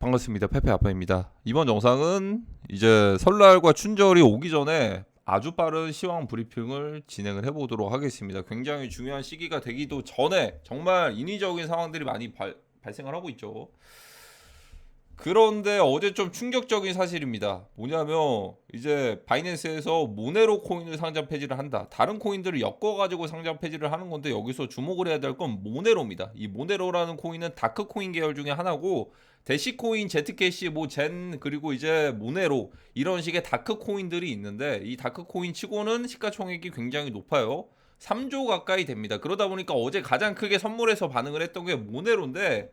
반갑습니다. 페페 아빠입니다. 이번 영상은 이제 설날과 춘절이 오기 전에 아주 빠른 시황 브리핑을 진행을 해보도록 하겠습니다. 굉장히 중요한 시기가 되기도 전에 정말 인위적인 상황들이 많이 발생을 하고 있죠. 그런데 어제 좀 충격적인 사실입니다. 뭐냐면 이제 바이낸스에서 모네로 코인을 상장 폐지를 한다. 다른 코인들을 엮어가지고 상장 폐지를 하는 건데 여기서 주목을 해야 될 건 모네로입니다. 이 모네로라는 코인은 다크 코인 계열 중에 하나고 대시코인, 제트캐시, 젠 그리고 이제 모네로 이런 식의 다크 코인들이 있는데 이 다크 코인 치고는 시가총액이 굉장히 높아요. 3조 가까이 됩니다. 그러다 보니까 어제 가장 크게 선물해서 반응을 했던 게 모네로인데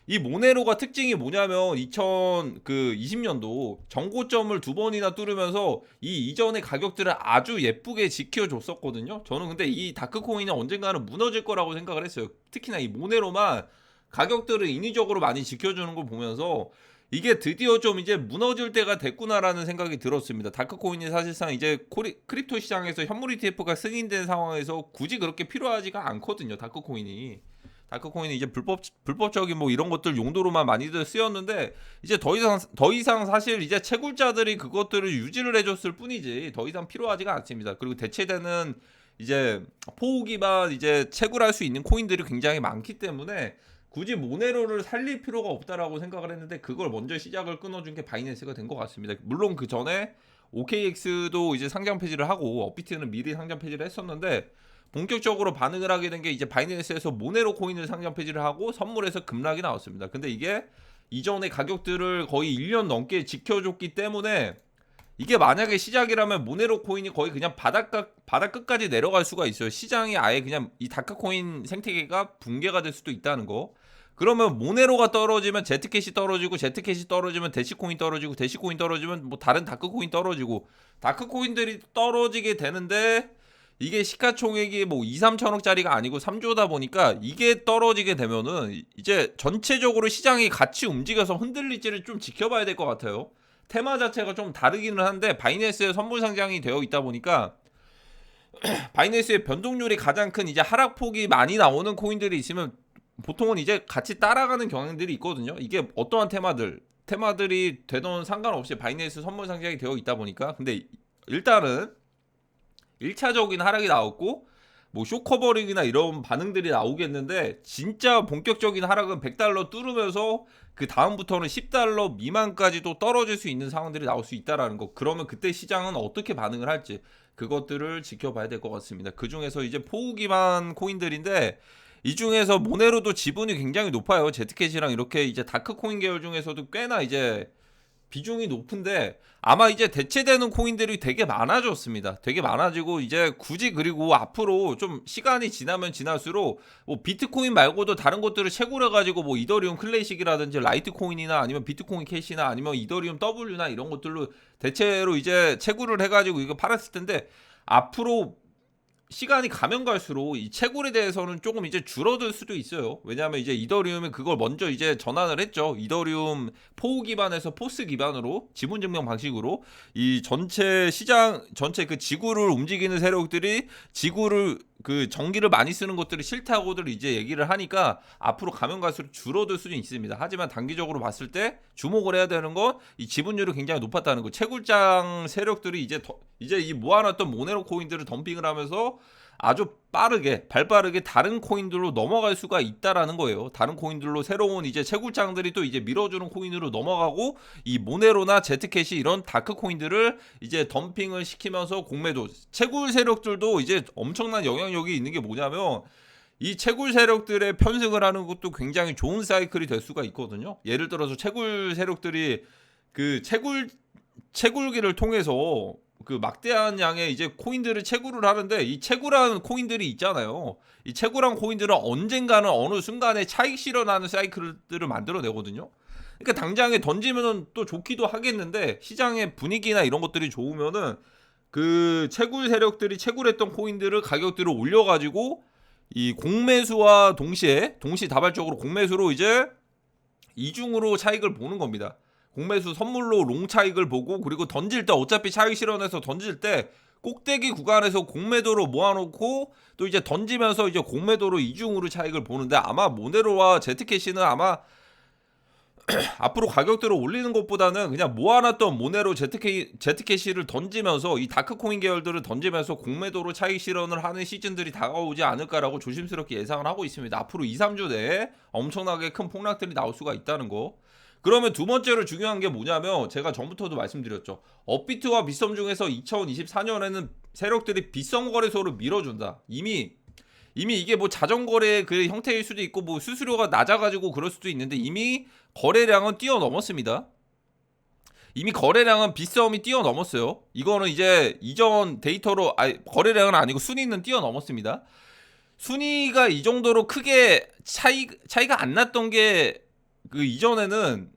이 모네로가 특징이 뭐냐면 2020년도 정고점을 두 번이나 뚫으면서 이 이전의 가격들을 아주 예쁘게 지켜줬었거든요. 저는 근데 이 다크코인은 언젠가는 무너질 거라고 생각을 했어요. 특히나 이 모네로만 가격들을 인위적으로 많이 지켜주는 걸 보면서 이게 드디어 좀 이제 무너질 때가 됐구나라는 생각이 들었습니다. 다크코인이 사실상 이제 크립토 시장에서 현물 ETF가 승인된 상황에서 굳이 그렇게 필요하지가 않거든요. 다크코인이 이제 불법적인 뭐 이런 것들 용도로만 많이들 쓰였는데 이제 더 이상 사실 이제 채굴자들이 그것들을 유지를 해줬을 뿐이지 더 이상 필요하지가 않습니다. 그리고 대체되는 이제 포우 기반 이제 채굴할 수 있는 코인들이 굉장히 많기 때문에 굳이 모네로를 살릴 필요가 없다라고 생각을 했는데 그걸 먼저 시작을 끊어준 게 바이낸스가 된 것 같습니다. 물론 그 전에 OKX도 이제 상장 폐지를 하고 업비트는 미리 상장 폐지를 했었는데 본격적으로 반응을 하게 된 게 이제 바이낸스에서 모네로 코인을 상장 폐지를 하고 선물에서 급락이 나왔습니다. 근데 이게 이전의 가격들을 거의 1년 넘게 지켜줬기 때문에 이게 만약에 시작이라면 모네로 코인이 거의 그냥 바닥 끝까지 내려갈 수가 있어요. 시장이 아예 그냥 이 다크 코인 생태계가 붕괴가 될 수도 있다는 거. 그러면 모네로가 떨어지면 제트캐시 떨어지고 제트캐시 떨어지면 대시코인 떨어지고 대시코인 떨어지면 뭐 다른 다크코인 떨어지고 다크코인들이 떨어지게 되는데 이게 시가총액이 뭐 2, 3천억짜리가 아니고 3조다 보니까 이게 떨어지게 되면은 이제 전체적으로 시장이 같이 움직여서 흔들릴지를 좀 지켜봐야 될 것 같아요. 테마 자체가 좀 다르기는 한데 바이낸스에 선물 상장이 되어 있다 보니까 바이낸스의 변동률이 가장 큰 이제 하락폭이 많이 나오는 코인들이 있으면 보통은 이제 같이 따라가는 경향들이 있거든요. 이게 어떠한 테마들이 되던 상관없이 바이낸스 선물 상장이 되어 있다 보니까 근데 일단은 1차적인 하락이 나왔고 뭐 쇼커버링이나 이런 반응들이 나오겠는데 진짜 본격적인 하락은 100달러 뚫으면서 그 다음부터는 10달러 미만까지도 떨어질 수 있는 상황들이 나올 수 있다라는 거. 그러면 그때 시장은 어떻게 반응을 할지 그것들을 지켜봐야 될 것 같습니다. 그 중에서 이제 포우 기반 코인들인데 이 중에서 모네로도 지분이 굉장히 높아요. 제트캣이랑 이렇게 이제 다크 코인 계열 중에서도 꽤나 이제 비중이 높은데 아마 이제 대체되는 코인들이 되게 많아졌습니다. 되게 많아지고 이제 굳이 그리고 앞으로 좀 시간이 지나면 지날수록 뭐 비트코인 말고도 다른 것들을 채굴해 가지고 뭐 이더리움 클래식이라든지 라이트코인이나 아니면 비트코인 캐시나 아니면 이더리움 W나 이런 것들로 대체로 이제 채굴을 해 가지고 이거 팔았을 텐데 앞으로 시간이 가면 갈수록 이 채굴에 대해서는 조금 이제 줄어들 수도 있어요. 왜냐하면 이제 이더리움이 그걸 먼저 이제 전환을 했죠. 이더리움 포우 기반에서 포스 기반으로 지분 증명 방식으로 이 전체 시장 전체 그 지구를 움직이는 세력들이 지구를 그 전기를 많이 쓰는 것들이 싫다고들 이제 얘기를 하니까 앞으로 가면 갈수록 줄어들 수는 있습니다. 하지만 단기적으로 봤을 때 주목을 해야 되는 건 이 지분율이 굉장히 높았다는 거. 채굴장 세력들이 이제 이 모아놨던 모네로 코인들을 덤핑을 하면서 아주 발빠르게 다른 코인들로 넘어갈 수가 있다라는 거예요. 다른 코인들로 새로운 이제 채굴장들이 또 이제 밀어주는 코인으로 넘어가고 이 모네로나 제트캐시 이런 다크 코인들을 이제 덤핑을 시키면서 공매도 채굴 세력들도 이제 엄청난 영향력이 있는 게 뭐냐면 이 채굴 세력들의 편승을 하는 것도 굉장히 좋은 사이클이 될 수가 있거든요. 예를 들어서 채굴 세력들이 그 채굴기를 통해서 그 막대한 양의 이제 코인들을 채굴을 하는데 이 채굴한 코인들이 있잖아요. 이 채굴한 코인들은 언젠가는 어느 순간에 차익 실현하는 사이클들을 만들어내거든요. 그러니까 당장에 던지면은 또 좋기도 하겠는데 시장의 분위기나 이런 것들이 좋으면은 그 채굴 세력들이 채굴했던 코인들을 가격들을 올려가지고 이 공매수와 동시다발적으로 공매수로 이제 이중으로 차익을 보는 겁니다. 공매수 선물로 롱 차익을 보고 그리고 던질 때 어차피 차익 실현해서 던질 때 꼭대기 구간에서 공매도로 모아놓고 또 이제 던지면서 이제 공매도로 이중으로 차익을 보는데 아마 모네로와 제트캐시는 아마 앞으로 가격들을 올리는 것보다는 그냥 모아놨던 모네로 ZKC를 던지면서 이 다크코인 계열들을 던지면서 공매도로 차익 실현을 하는 시즌들이 다가오지 않을까라고 조심스럽게 예상을 하고 있습니다. 앞으로 2, 3주 내에 엄청나게 큰 폭락들이 나올 수가 있다는 거. 그러면 두 번째로 중요한 게 뭐냐면 제가 전부터도 말씀드렸죠. 업비트와 빗썸 중에서 2024년에는 세력들이 빗썸 거래소를 밀어준다. 이미 이게 뭐 자전거래 그 형태일 수도 있고 뭐 수수료가 낮아가지고 그럴 수도 있는데 이미 거래량은 뛰어넘었습니다. 이미 거래량은 빗썸이 뛰어넘었어요. 이거는 이제 이전 데이터로 거래량은 아니고 순위는 뛰어넘었습니다. 순위가 이 정도로 크게 차이가 안 났던 게 그 이전에는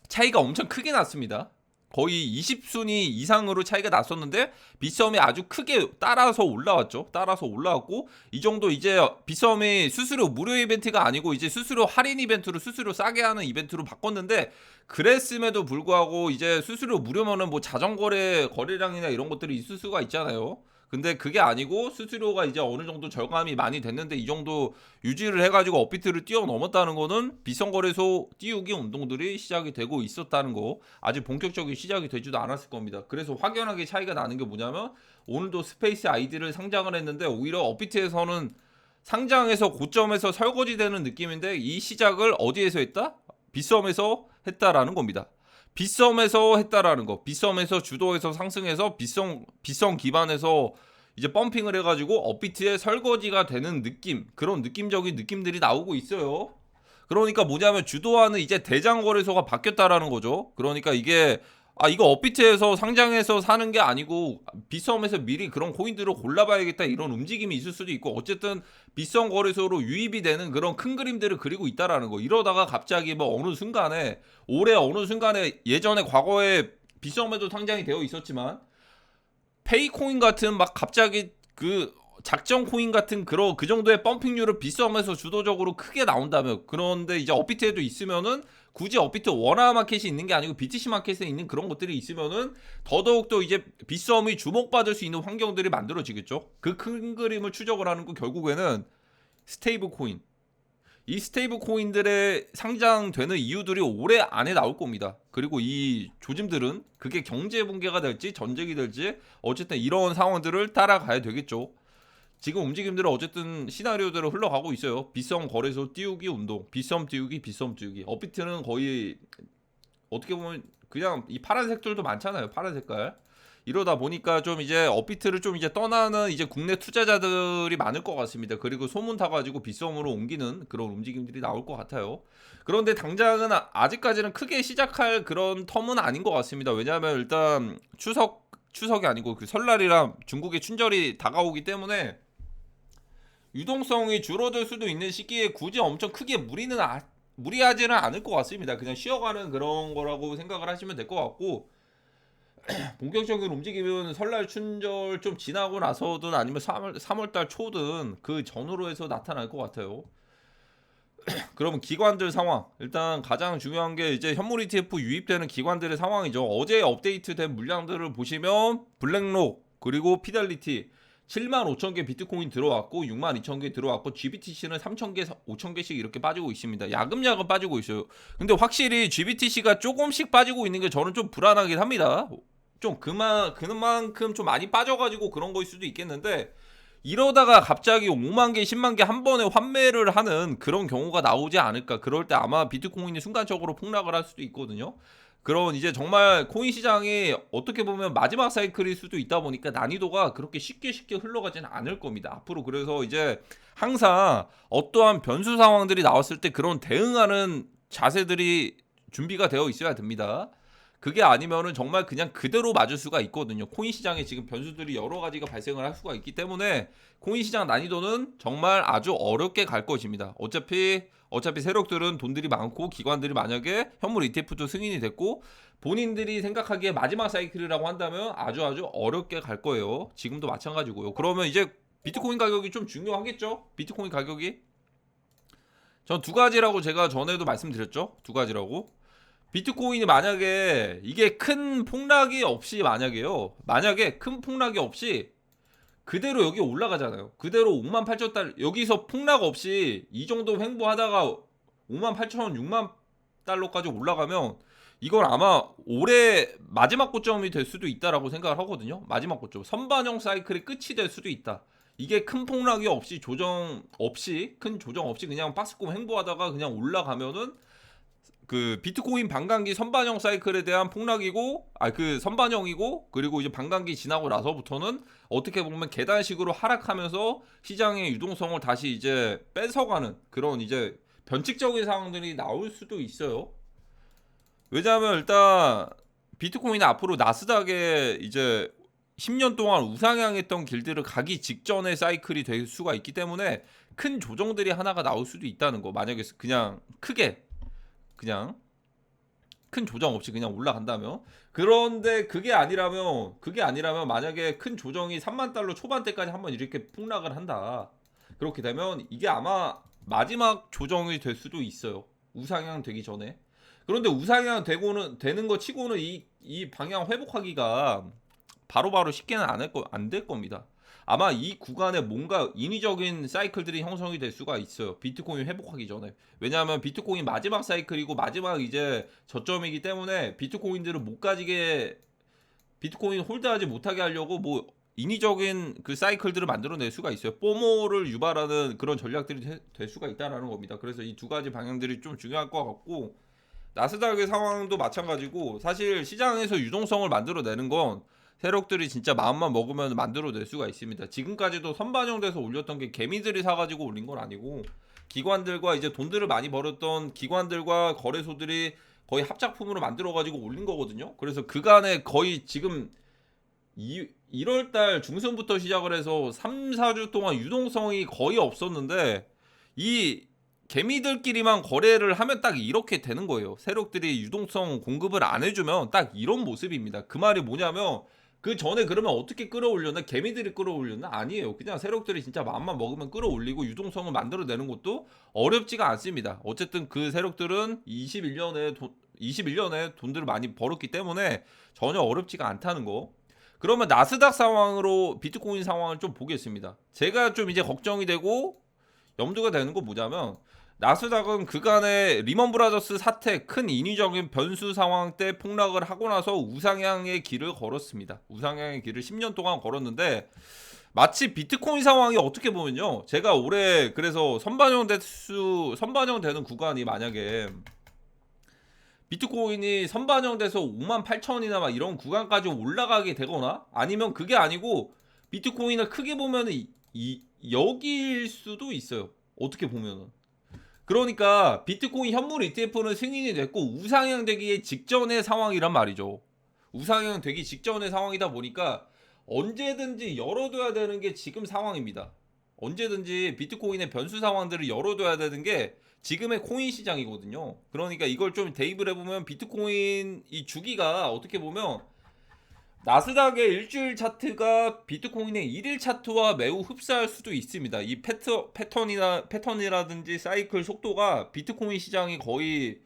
차이가 엄청 크게 났습니다. 거의 20순위 이상으로 차이가 났었는데 빗썸이 아주 크게 따라서 올라왔죠. 따라서 올라왔고 이 정도 이제 빗썸이 수수료 무료 이벤트가 아니고 이제 수수료 할인 이벤트로 수수료 싸게 하는 이벤트로 바꿨는데 그랬음에도 불구하고 이제 수수료 무료면은 뭐 자전거래 거래량이나 이런 것들이 있을 수가 있잖아요. 근데 그게 아니고 수수료가 이제 어느 정도 절감이 많이 됐는데 이 정도 유지를 해가지고 업비트를 뛰어넘었다는 거는 빗썸거래소 띄우기 운동들이 시작이 되고 있었다는 거. 아직 본격적인 시작이 되지도 않았을 겁니다. 그래서 확연하게 차이가 나는 게 뭐냐면 오늘도 스페이스 아이디를 상장을 했는데 오히려 업비트에서는 상장해서 고점에서 설거지되는 느낌인데 이 시작을 어디에서 했다? 빗썸에서 했다라는 겁니다. 빗썸에서 했다라는 거. 빗썸에서 주도해서 상승해서 빗썸 기반에서 이제 펌핑을 해가지고 업비트에 설거지가 되는 느낌, 그런 느낌적인 느낌들이 나오고 있어요. 그러니까 뭐냐면 주도하는 이제 대장 거래소가 바뀌었다라는 거죠. 그러니까 이게 이거 업비트에서 상장해서 사는 게 아니고 빗썸에서 미리 그런 코인들을 골라봐야겠다 이런 움직임이 있을 수도 있고 어쨌든 빗썸 거래소로 유입이 되는 그런 큰 그림들을 그리고 있다라는 거. 이러다가 갑자기 뭐 어느 순간에 올해 어느 순간에 예전에 과거에 빗썸에도 상장이 되어 있었지만 페이코인 같은 막 갑자기 그 작정 코인 같은 그 정도의 펌핑률을 빗썸에서 주도적으로 크게 나온다면 그런데 이제 업비트에도 있으면은 굳이 업비트 원화 마켓이 있는 게 아니고 BTC 마켓에 있는 그런 것들이 있으면은 더더욱더 이제 빗썸이 주목받을 수 있는 환경들이 만들어지겠죠. 그 큰 그림을 추적을 하는 거 결국에는 스테이블 코인. 이 스테이블 코인들의 상장되는 이유들이 올해 안에 나올 겁니다. 그리고 이 조짐들은 그게 경제 붕괴가 될지 전쟁이 될지 어쨌든 이런 상황들을 따라가야 되겠죠. 지금 움직임들은 어쨌든 시나리오대로 흘러가고 있어요. 빗썸 거래소 띄우기 운동, 빗썸 띄우기, 빗썸 띄우기. 업비트는 거의 어떻게 보면 그냥 이 파란 색들도 많잖아요. 파란 색깔. 이러다 보니까 좀 이제 업비트를 좀 이제 떠나는 이제 국내 투자자들이 많을 것 같습니다. 그리고 소문 타가지고 빗썸으로 옮기는 그런 움직임들이 나올 것 같아요. 그런데 당장은 아직까지는 크게 시작할 그런 텀은 아닌 것 같습니다. 왜냐하면 일단 추석이 아니고 그 설날이랑 중국의 춘절이 다가오기 때문에 유동성이 줄어들 수도 있는 시기에 굳이 엄청 크게 무리하지는 않을 것 같습니다. 그냥 쉬어가는 그런 거라고 생각을 하시면 될 것 같고 본격적인 움직임은 설날 춘절 좀 지나고 나서든 아니면 3월달 초든 그 전후로 해서 나타날 것 같아요. 그러면 기관들 상황 일단 가장 중요한 게 이제 현물 ETF 유입되는 기관들의 상황이죠. 어제 업데이트된 물량들을 보시면 블랙록 그리고 피델리티 75,000개 비트코인 들어왔고 62,000개 들어왔고 GBTC는 3,000개, 5,000개씩 이렇게 빠지고 있습니다. 야금야금 빠지고 있어요. 근데 확실히 GBTC가 조금씩 빠지고 있는 게 저는 좀 불안하긴 합니다. 좀 그만큼 좀 많이 빠져가지고 그런 거일 수도 있겠는데 이러다가 갑자기 5만 개, 10만 개 한 번에 환매를 하는 그런 경우가 나오지 않을까. 그럴 때 아마 비트코인이 순간적으로 폭락을 할 수도 있거든요. 그런 이제 정말 코인 시장이 어떻게 보면 마지막 사이클일 수도 있다 보니까 난이도가 그렇게 쉽게 흘러가지는 않을 겁니다. 앞으로 그래서 이제 항상 어떠한 변수 상황들이 나왔을 때 그런 대응하는 자세들이 준비가 되어 있어야 됩니다. 그게 아니면은 정말 그냥 그대로 맞을 수가 있거든요. 코인 시장에 지금 변수들이 여러 가지가 발생을 할 수가 있기 때문에 코인 시장 난이도는 정말 아주 어렵게 갈 것입니다. 어차피 세력들은 돈들이 많고 기관들이 만약에 현물 ETF도 승인이 됐고 본인들이 생각하기에 마지막 사이클이라고 한다면 아주 어렵게 갈 거예요. 지금도 마찬가지고요. 그러면 이제 비트코인 가격이 좀 중요하겠죠? 비트코인 가격이 전 두 가지라고 제가 전에도 말씀드렸죠. 두 가지라고. 비트코인이 만약에 이게 큰 폭락이 없이 만약에 큰 폭락이 없이 그대로 여기 올라가잖아요. 그대로 58,000달 여기서 폭락 없이 이 정도 횡보하다가 58,000, 6만 달러까지 올라가면 이건 아마 올해 마지막 고점이 될 수도 있다라고 생각을 하거든요. 마지막 고점. 선반영 사이클의 끝이 될 수도 있다. 이게 큰 폭락이 없이 큰 조정 없이 그냥 박스권 횡보하다가 그냥 올라가면은 그 비트코인 반감기 선반영 사이클에 대한 폭락이고, 그 선반영이고, 그리고 이제 반감기 지나고 나서부터는 어떻게 보면 계단식으로 하락하면서 시장의 유동성을 다시 이제 뺏어가는 그런 이제 변칙적인 상황들이 나올 수도 있어요. 왜냐하면 일단 비트코인은 앞으로 나스닥에 이제 10년 동안 우상향했던 길들을 가기 직전의 사이클이 될 수가 있기 때문에 큰 조정들이 하나가 나올 수도 있다는 거. 만약에 그냥 크게 그냥 큰 조정 없이 그냥 올라간다면. 그런데 그게 아니라면 만약에 큰 조정이 3만 달러 초반대까지 한번 이렇게 폭락을 한다. 그렇게 되면 이게 아마 마지막 조정이 될 수도 있어요. 우상향 되기 전에. 그런데 우상향 되는 거 치고는 이 방향 회복하기가 바로바로 쉽게는 안 될 겁니다. 아마 이 구간에 뭔가 인위적인 사이클들이 형성이 될 수가 있어요. 비트코인 회복하기 전에. 왜냐하면 비트코인 마지막 사이클이고 마지막 이제 저점이기 때문에 비트코인 홀드하지 못하게 하려고 뭐 인위적인 그 사이클들을 만들어낼 수가 있어요. 포모를 유발하는 그런 전략들이 될 수가 있다라는 겁니다. 그래서 이 두 가지 방향들이 좀 중요할 것 같고, 나스닥의 상황도 마찬가지고, 사실 시장에서 유동성을 만들어내는 건 세력들이 진짜 마음만 먹으면 만들어낼 수가 있습니다. 지금까지도 선반영돼서 올렸던 게 개미들이 사가지고 올린 건 아니고, 기관들과 이제 돈들을 많이 벌었던 기관들과 거래소들이 거의 합작품으로 만들어가지고 올린 거거든요. 그래서 그간에 거의 지금 1월달 중순부터 시작을 해서 3, 4주 동안 유동성이 거의 없었는데, 이 개미들끼리만 거래를 하면 딱 이렇게 되는 거예요. 세력들이 유동성 공급을 안 해주면 딱 이런 모습입니다. 그 말이 뭐냐면, 그 전에 그러면 어떻게 끌어올렸나? 개미들이 끌어올렸나? 아니에요. 그냥 세력들이 진짜 마음만 먹으면 끌어올리고 유동성을 만들어내는 것도 어렵지가 않습니다. 어쨌든 그 세력들은 21년에 돈들을 많이 벌었기 때문에 전혀 어렵지가 않다는 거. 그러면 나스닥 상황으로 비트코인 상황을 좀 보겠습니다. 제가 좀 이제 걱정이 되고 염두가 되는 거 뭐냐면, 나스닥은 그간의 리먼 브라더스 사태 큰 인위적인 변수 상황 때 폭락을 하고 나서 우상향의 길을 걸었습니다. 우상향의 길을 10년 동안 걸었는데, 마치 비트코인 상황이 어떻게 보면요, 제가 올해 그래서 선반영되는 구간이 만약에 비트코인이 선반영돼서 58,000이나 막 이런 구간까지 올라가게 되거나, 아니면 그게 아니고 비트코인을 크게 보면은 여기일 수도 있어요. 어떻게 보면은. 그러니까 비트코인 현물 ETF는 승인이 됐고 우상향 되기 직전의 상황이란 말이죠. 우상향 되기 직전의 상황이다 보니까 언제든지 열어둬야 되는 게 지금 상황입니다. 언제든지 비트코인의 변수 상황들을 열어둬야 되는 게 지금의 코인 시장이거든요. 그러니까 이걸 좀 대입을 해보면 비트코인 이 주기가 어떻게 보면 나스닥의 일주일 차트가 비트코인의 일일 차트와 매우 흡사할 수도 있습니다. 이 패턴이라든지 사이클 속도가 비트코인 시장이 거의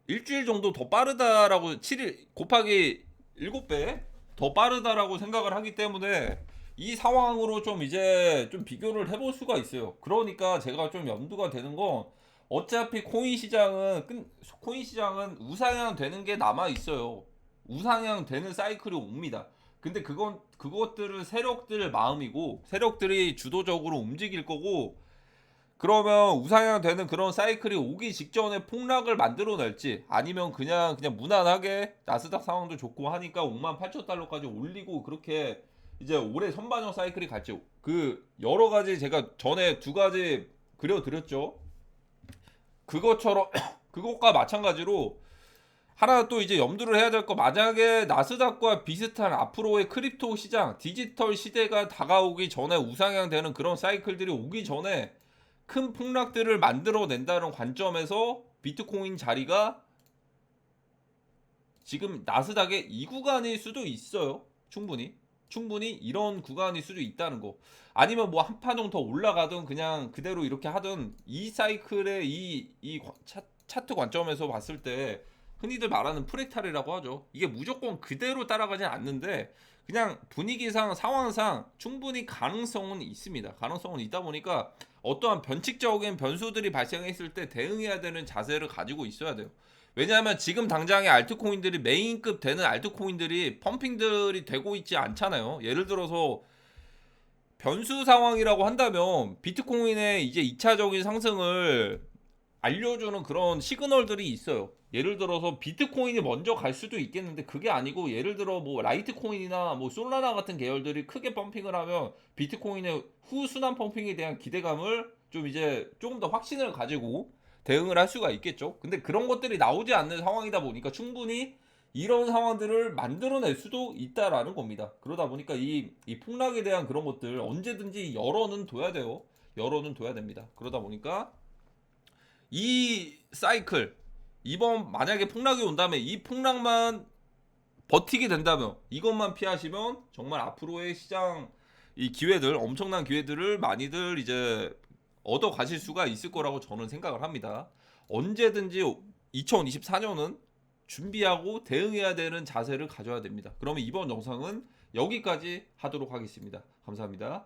일주일 정도 더 빠르다라고, 7일 곱하기 7배 더 빠르다라고 생각을 하기 때문에 이 상황으로 좀 이제 좀 비교를 해볼 수가 있어요. 그러니까 제가 좀 염두가 되는 건, 어차피 코인 시장은 우상향 되는 게 남아 있어요. 우상향 되는 사이클이 옵니다. 근데 그것들은 세력들 마음이고 세력들이 주도적으로 움직일 거고, 그러면 우상향 되는 그런 사이클이 오기 직전에 폭락을 만들어낼지, 아니면 그냥 무난하게 나스닥 상황도 좋고 하니까 58,000달러까지 올리고 그렇게 이제 올해 선반영 사이클이 갈지, 그 여러 가지 제가 전에 두 가지 그려드렸죠. 그것처럼 그것과 마찬가지로 하나 또 이제 염두를 해야 될 거, 만약에 나스닥과 비슷한 앞으로의 크립토 시장, 디지털 시대가 다가오기 전에 우상향 되는 그런 사이클들이 오기 전에 큰 폭락들을 만들어낸다는 관점에서 비트코인 자리가 지금 나스닥의 이 구간일 수도 있어요. 충분히 이런 구간일 수도 있다는 거. 아니면 뭐 한 파동 더 올라가든 그냥 그대로 이렇게 하든, 이 사이클의 이 차트 관점에서 봤을 때 흔히들 말하는 프랙탈이라고 하죠. 이게 무조건 그대로 따라가진 않는데 그냥 분위기상 상황상 충분히 가능성은 있습니다. 가능성은 있다 보니까 어떠한 변칙적인 변수들이 발생했을 때 대응해야 되는 자세를 가지고 있어야 돼요. 왜냐하면 지금 당장의 알트코인들이 메인급 되는 알트코인들이 펌핑들이 되고 있지 않잖아요. 예를 들어서 변수 상황이라고 한다면 비트코인의 이제 2차적인 상승을 알려주는 그런 시그널들이 있어요. 예를 들어서 비트코인이 먼저 갈 수도 있겠는데 그게 아니고 예를 들어 뭐 라이트코인이나 뭐 솔라나 같은 계열들이 크게 펌핑을 하면 비트코인의 후순환 펌핑에 대한 기대감을 좀 이제 조금 더 확신을 가지고 대응을 할 수가 있겠죠. 근데 그런 것들이 나오지 않는 상황이다 보니까 충분히 이런 상황들을 만들어낼 수도 있다라는 겁니다. 그러다 보니까 이 폭락에 대한 그런 것들 언제든지 열어는 둬야 돼요. 열어는 둬야 됩니다. 그러다 보니까 이 사이클 이번 만약에 폭락이 온다면 이 폭락만 버티게 된다면 이것만 피하시면 정말 앞으로의 시장 이 기회들 엄청난 기회들을 많이들 이제 얻어 가실 수가 있을 거라고 저는 생각을 합니다. 언제든지 2024년은 준비하고 대응해야 되는 자세를 가져야 됩니다. 그러면 이번 영상은 여기까지 하도록 하겠습니다. 감사합니다.